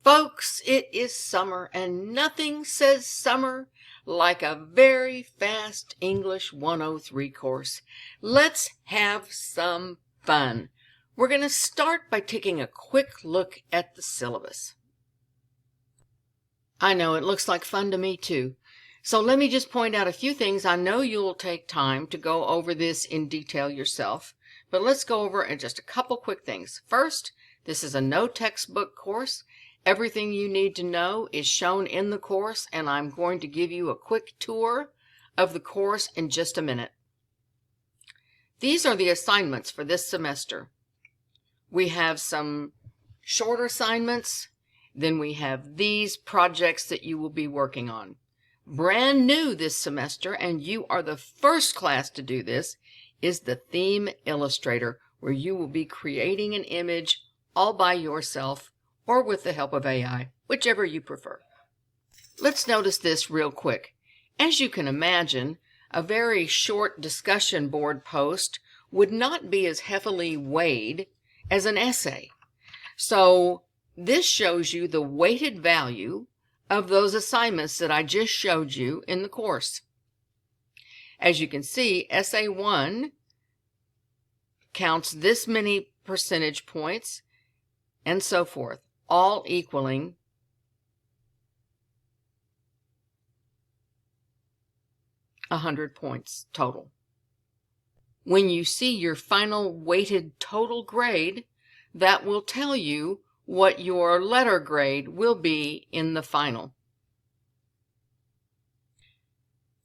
Folks, it is summer, and nothing says summer like a very fast English 103 course. Let's have some fun. We're going to start by taking a quick look at the syllabus. I know it looks like fun to me too. So let me just point out a few things. I know you'll take time to go over this in detail yourself, but let's go over just a couple quick things. First, this is a no textbook course. Everything you need to know is shown in the course, and I'm going to give you a quick tour of the course in just a minute. These are the assignments for this semester. We have some shorter assignments, then we have these projects that you will be working on. Brand new this semester, and you are the first class to do this, is the Theme Illustrator, where you will be creating an image all by yourself or with the help of AI, whichever you prefer. Let's notice this real quick. As you can imagine, a very short discussion board post would not be as heavily weighed as an essay. So this shows you the weighted value of those assignments that I just showed you in the course. As you can see, Essay 1 counts this many percentage points and so forth, all equaling 100 points total. When you see your final weighted total grade, that will tell you what your letter grade will be in the final.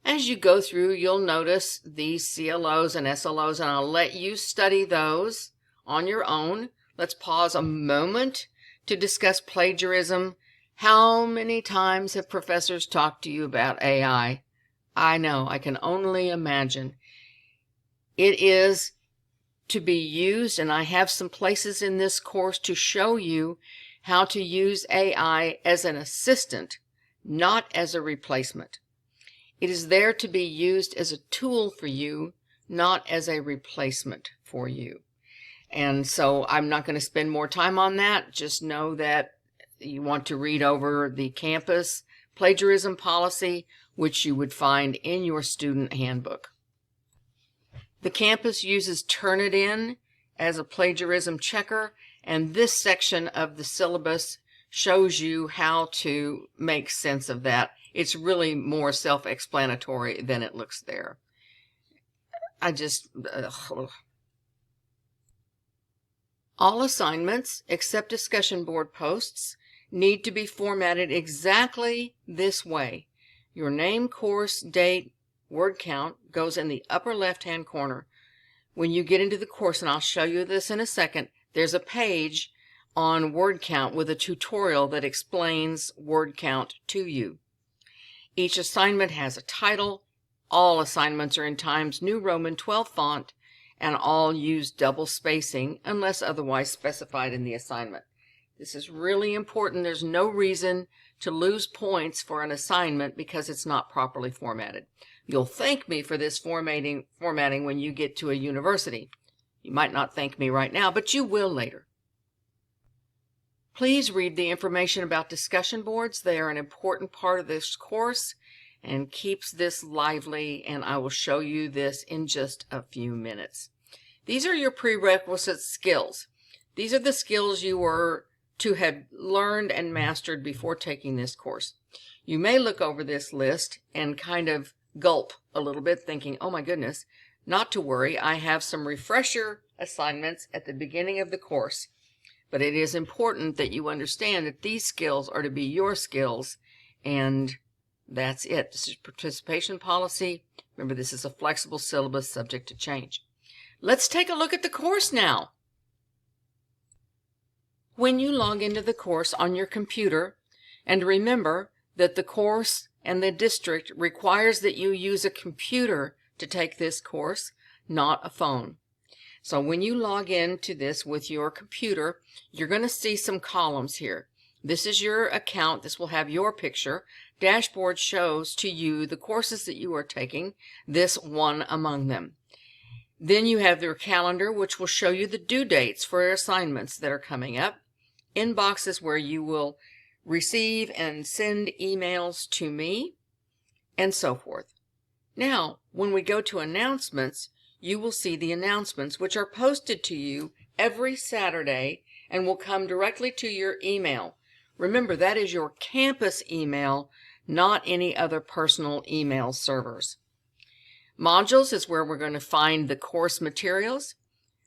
As you go through, you'll notice these CLOs and SLOs, and I'll let you study those on your own. Let's pause a moment to discuss plagiarism. How many times have professors talked to you about AI? I know, I can only imagine. It is to be used, and I have some places in this course to show you how to use AI as an assistant, not as a replacement. It is there to be used as a tool for you, not as a replacement for you. And so I'm not going to spend more time on that. Just know that you want to read over the campus plagiarism policy, which you would find in your student handbook. The campus uses Turnitin as a plagiarism checker, and this section of the syllabus shows you how to make sense of that. It's really more self-explanatory than it looks there. All assignments, except discussion board posts, need to be formatted exactly this way. Your name, course, date, word count goes in the upper left-hand corner. When you get into the course, and I'll show you this in a second, there's a page on word count with a tutorial that explains word count to you. Each assignment has a title. All assignments are in Times New Roman 12 font, and all use double spacing unless otherwise specified in the assignment. This is really important. There's no reason to lose points for an assignment because it's not properly formatted. You'll thank me for this formatting when you get to a university. You might not thank me right now, but you will later. Please read the information about discussion boards. They are an important part of this course and keeps this lively, and I will show you this in just a few minutes. These are your prerequisite skills. These are the skills you were to have learned and mastered before taking this course. You may look over this list and kind of gulp a little bit, thinking, oh my goodness. Not to worry, I have some refresher assignments at the beginning of the course. But it is important that you understand that these skills are to be your skills, and that's it. This is participation policy. Remember, this is a flexible syllabus subject to change. Let's take a look at the course now. When you log into the course on your computer, and remember that the course and the district requires that you use a computer to take this course, not a phone. So when you log into this with your computer, you're going to see some columns here. This is your account. This will have your picture. Dashboard shows to you the courses that you are taking, this one among them. Then you have their calendar, which will show you the due dates for your assignments that are coming up. Inboxes where you will receive and send emails to me, and so forth. Now, when we go to announcements, you will see the announcements, which are posted to you every Saturday and will come directly to your email. Remember, that is your campus email, not any other personal email servers. Modules is where we're going to find the course materials.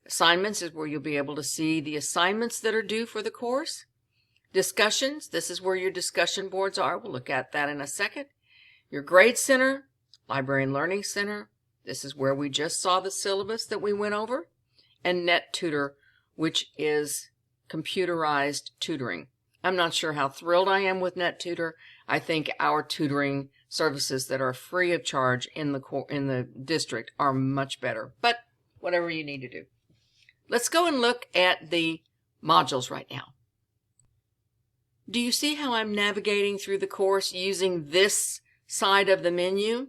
Assignments is where you'll be able to see the assignments that are due for the course. Discussions, this is where your discussion boards are. We'll look at that in a second. Your Grade Center, Library and Learning Center, this is where we just saw the syllabus that we went over. And NetTutor, which is computerized tutoring. I'm not sure how thrilled I am with NetTutor. I think our tutoring services that are free of charge in the district are much better, but whatever you need to do. Let's go and look at the modules right now. Do you see how I'm navigating through the course using this side of the menu?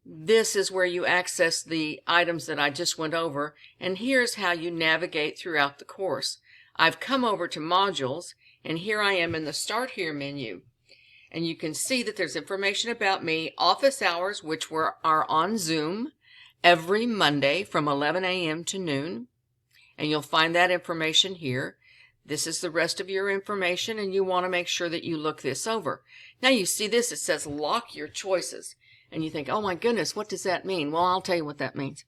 This is where you access the items that I just went over, and here's how you navigate throughout the course. I've come over to modules, and here I am in the Start Here menu. And you can see that there's information about me, office hours, which are on Zoom every Monday from 11 a.m. to noon. And you'll find that information here. This is the rest of your information, and you want to make sure that you look this over. Now you see this, it says lock your choices. And you think, oh my goodness, what does that mean? Well, I'll tell you what that means.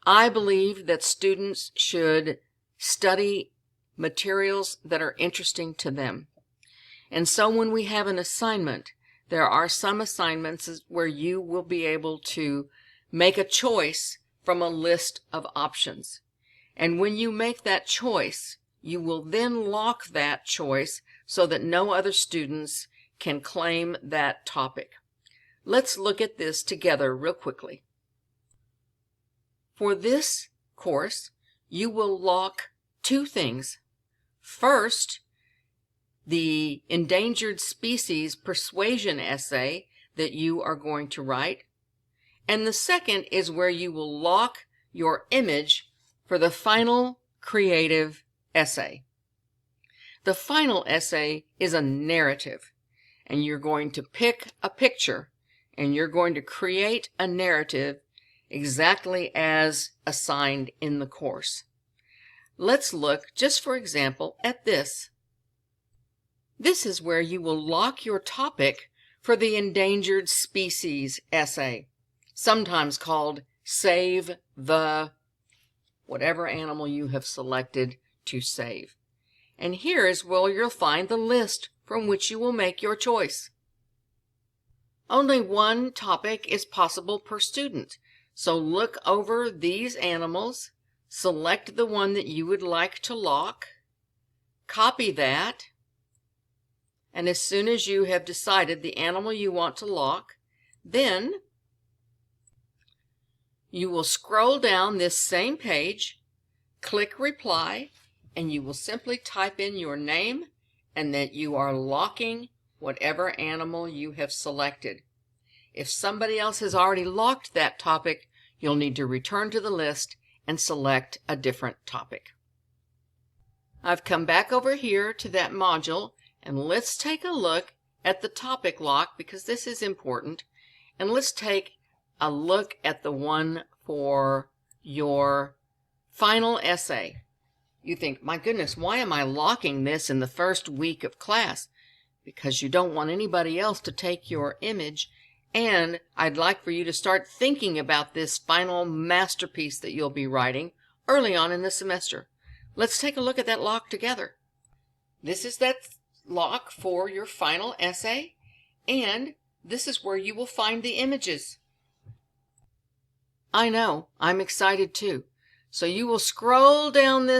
I believe that students should study materials that are interesting to them. And so when we have an assignment, there are some assignments where you will be able to make a choice from a list of options. And when you make that choice, you will then lock that choice so that no other students can claim that topic. Let's look at this together real quickly. For this course, you will lock two things. First, the endangered species persuasion essay that you are going to write. And the second is where you will lock your image for the final creative essay. The final essay is a narrative, and you're going to pick a picture, and you're going to create a narrative exactly as assigned in the course. Let's look, just for example, at this. This is where you will lock your topic for the endangered species essay, sometimes called Save the whatever animal you have selected to save. And here is where you'll find the list from which you will make your choice. Only one topic is possible per student, so look over these animals, select the one that you would like to lock, copy that, and as soon as you have decided the animal you want to lock, then you will scroll down this same page, click Reply, and you will simply type in your name and that you are locking whatever animal you have selected. If somebody else has already locked that topic, you'll need to return to the list and select a different topic. I've come back over here to that module, and let's take a look at the topic lock because this is important. And let's take a look at the one for your final essay. You think, my goodness, why am I locking this in the first week of class? Because you don't want anybody else to take your image, and I'd like for you to start thinking about this final masterpiece that you'll be writing early on in the semester. Let's take a look at that lock together. This is that lock for your final essay, and this is where you will find the images. I know, I'm excited too. So you will scroll down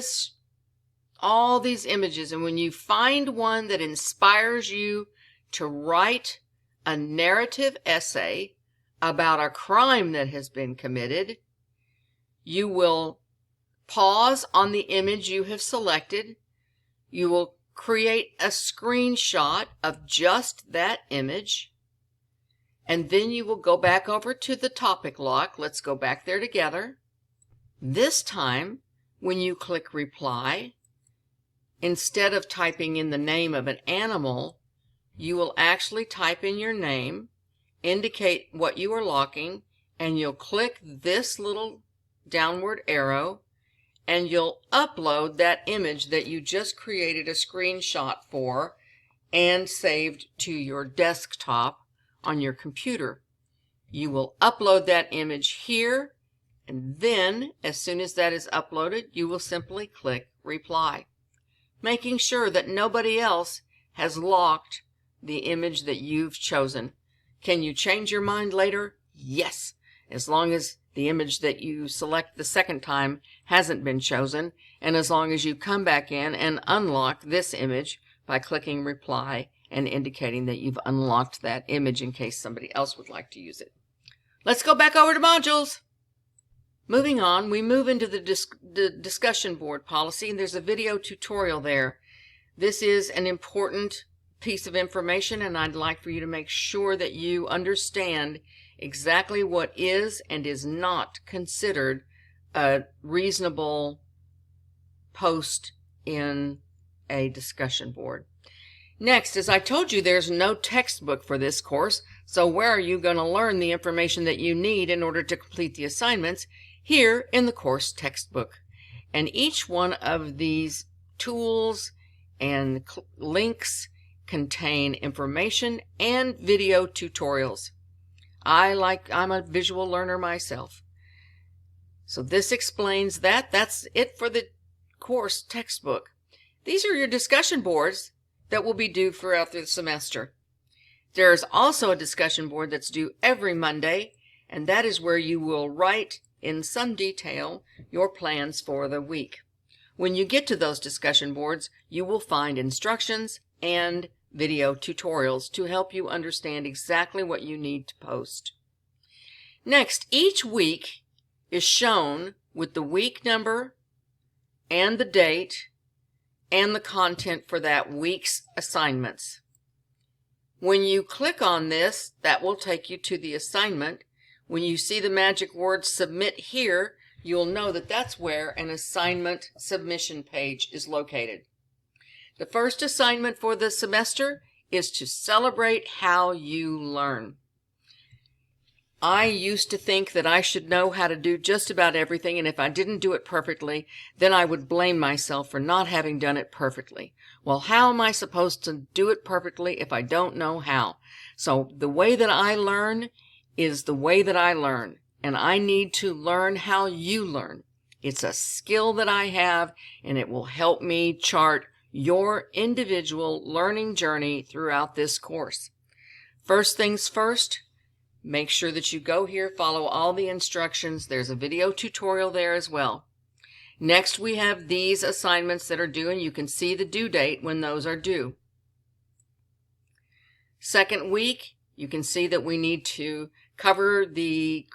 all these images, and when you find one that inspires you to write a narrative essay about a crime that has been committed, you will pause on the image you have selected. You will create a screenshot of just that image, and then you will go back over to the topic lock. Let's go back there together. This time, when you click Reply, instead of typing in the name of an animal, you will actually type in your name, indicate what you are locking, and you'll click this little downward arrow, and you'll upload that image that you just created a screenshot for and saved to your desktop on your computer. You will upload that image here, and then as soon as that is uploaded, you will simply click reply, making sure that nobody else has locked the image that you've chosen. Can you change your mind later? Yes, as long as the image that you select the second time hasn't been chosen, and as long as you come back in and unlock this image by clicking reply and indicating that you've unlocked that image in case somebody else would like to use it. Let's go back over to modules. Moving on, we move into the discussion board policy, and there's a video tutorial there. This is an important piece of information, and I'd like for you to make sure that you understand exactly what is and is not considered a reasonable post in a discussion board. Next, as I told you, there's no textbook for this course, so where are you going to learn the information that you need in order to complete the assignments? Here in the course textbook. And each one of these tools and links contain information and video tutorials. I'm a visual learner myself. So this explains that. That's it for the course textbook. These are your discussion boards that will be due throughout the semester. There is also a discussion board that's due every Monday, and that is where you will write in some detail your plans for the week. When you get to those discussion boards, you will find instructions and video tutorials to help you understand exactly what you need to post. Next, each week is shown with the week number and the date and the content for that week's assignments. When you click on this, that will take you to the assignment. When you see the magic word submit here, you'll know that that's where an assignment submission page is located. The first assignment for the semester is to celebrate how you learn. I used to think that I should know how to do just about everything, and if I didn't do it perfectly, then I would blame myself for not having done it perfectly. Well, how am I supposed to do it perfectly if I don't know how? So the way that I learn is the way that I learn, and I need to learn how you learn. It's a skill that I have, and it will help me chart your individual learning journey throughout this course. First things first, make sure that you go here, follow all the instructions. There's a video tutorial there as well. Next, we have these assignments that are due, and you can see the due date when those are due. Second week, you can see that we need to cover the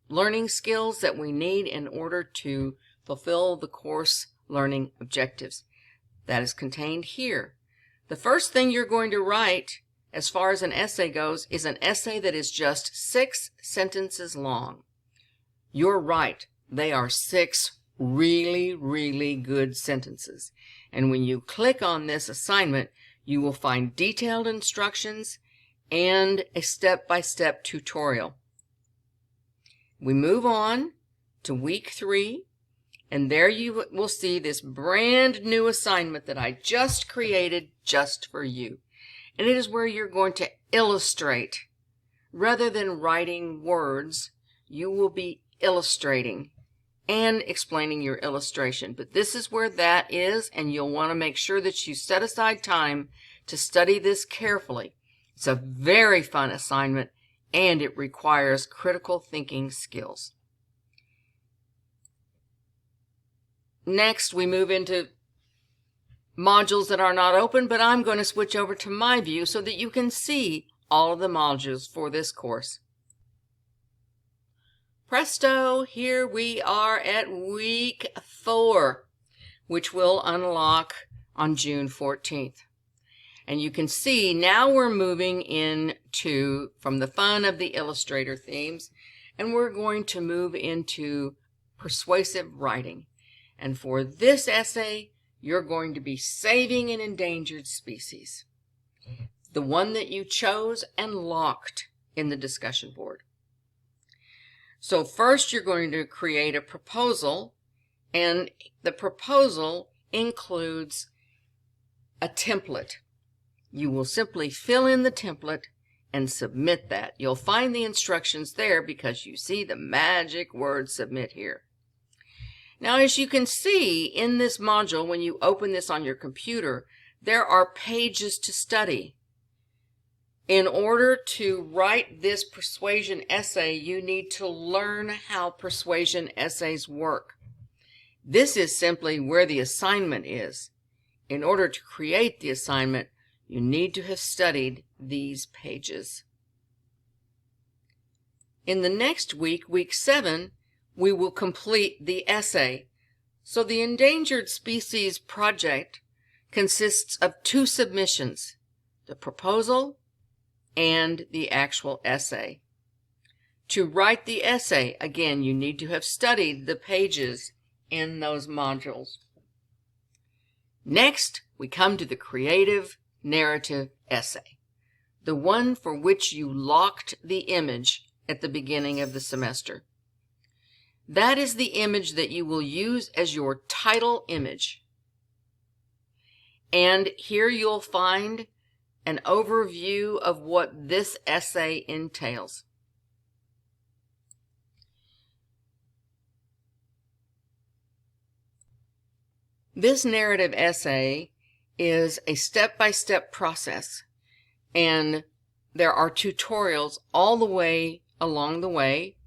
learning skills that we need in order to fulfill the course learning objectives. That is contained here. The first thing you're going to write as far as an essay goes is an essay that is just 6 sentences long. You're right. They are 6 really, really good sentences. And when you click on this assignment, you will find detailed instructions and a step-by-step tutorial. We move on to week 3. And there you will see this brand new assignment that I just created just for you. And it is where you're going to illustrate. Rather than writing words, you will be illustrating and explaining your illustration. But this is where that is, and you'll want to make sure that you set aside time to study this carefully. It's a very fun assignment, and it requires critical thinking skills. Next, we move into modules that are not open, but I'm going to switch over to my view so that you can see all of the modules for this course. Presto, here we are at week 4, which will unlock on June 14th. And you can see now we're moving into, from the fun of the Illustrator themes, and we're going to move into persuasive writing. And for this essay, you're going to be saving an endangered species, the one that you chose and locked in the discussion board. So first you're going to create a proposal, and the proposal includes a template. You will simply fill in the template and submit that. You'll find the instructions there because you see the magic word submit here. Now, as you can see in this module, when you open this on your computer, there are pages to study. In order to write this persuasion essay, you need to learn how persuasion essays work. This is simply where the assignment is. In order to create the assignment, you need to have studied these pages. In the next week, week 7, we will complete the essay. So the Endangered Species Project consists of 2 submissions, the proposal and the actual essay. To write the essay, again, you need to have studied the pages in those modules. Next, we come to the creative narrative essay, the one for which you locked the image at the beginning of the semester. That is the image that you will use as your title image. And here you'll find an overview of what this essay entails. This narrative essay is a step-by-step process, and there are tutorials all the way along the way,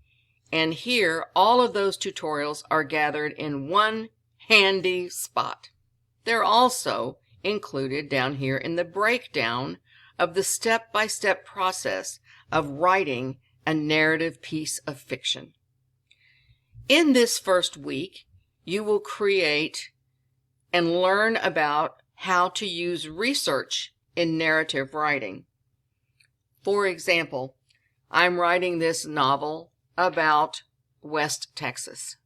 and here all of those tutorials are gathered in one handy spot. They're also included down here in the breakdown of the step-by-step process of writing a narrative piece of fiction. In this first week, you will create and learn about how to use research in narrative writing. For example, I'm writing this novel about West Texas.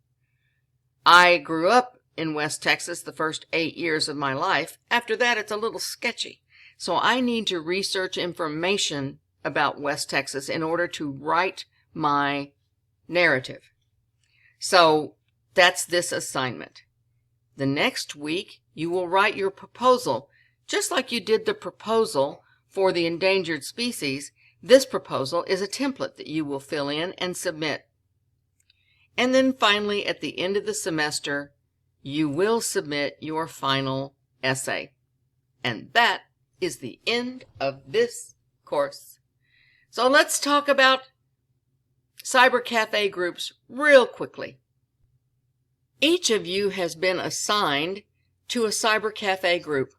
I grew up in West Texas the first 8 years of my life. After that, it's a little sketchy. So I need to research information about West Texas in order to write my narrative. So that's this assignment. The next week, you will write your proposal. Just like you did the proposal for the endangered species, this proposal is a template that you will fill in and submit. And then finally, at the end of the semester, you will submit your final essay. And that is the end of this course. So let's talk about Cyber Cafe groups real quickly. Each of you has been assigned to a Cyber Cafe group.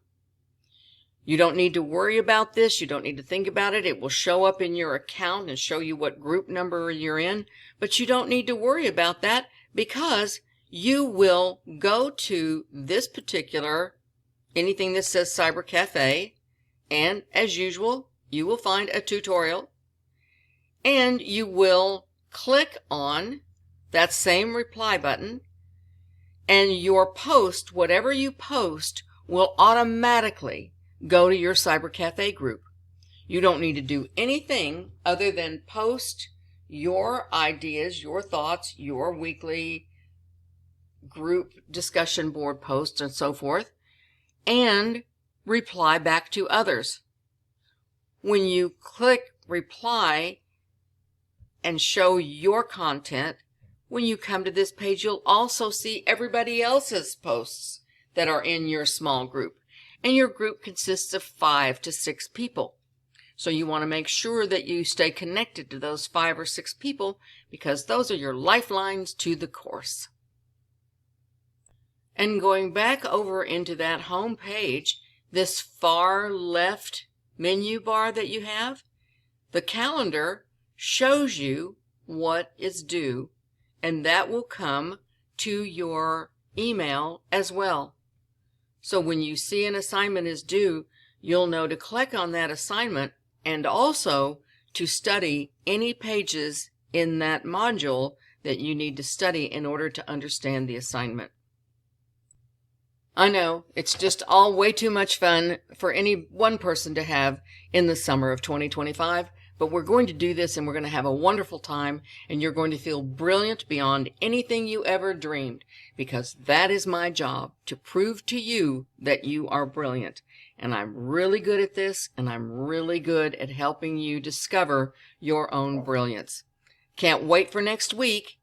You don't need to worry about this. You don't need to think about it. It will show up in your account and show you what group number you're in. But you don't need to worry about that because you will go to this particular, anything that says Cyber Cafe, and as usual, you will find a tutorial, and you will click on that same reply button, and your post, whatever you post, will automatically go to your Cyber Cafe group. You don't need to do anything other than post your ideas, your thoughts, your weekly group discussion board posts and so forth, and reply back to others. When you click reply and show your content, when you come to this page, you'll also see everybody else's posts that are in your small group. And your group consists of 5 to 6 people. So you want to make sure that you stay connected to those 5 or 6 people because those are your lifelines to the course. And going back over into that home page, this far left menu bar that you have, the calendar shows you what is due, and that will come to your email as well. So when you see an assignment is due, you'll know to click on that assignment and also to study any pages in that module that you need to study in order to understand the assignment. I know, it's just all way too much fun for any one person to have in the summer of 2025, but we're going to do this and we're going to have a wonderful time, and you're going to feel brilliant beyond anything you ever dreamed, because that is my job, to prove to you that you are brilliant. And I'm really good at this, and I'm really good at helping you discover your own brilliance. Can't wait for next week.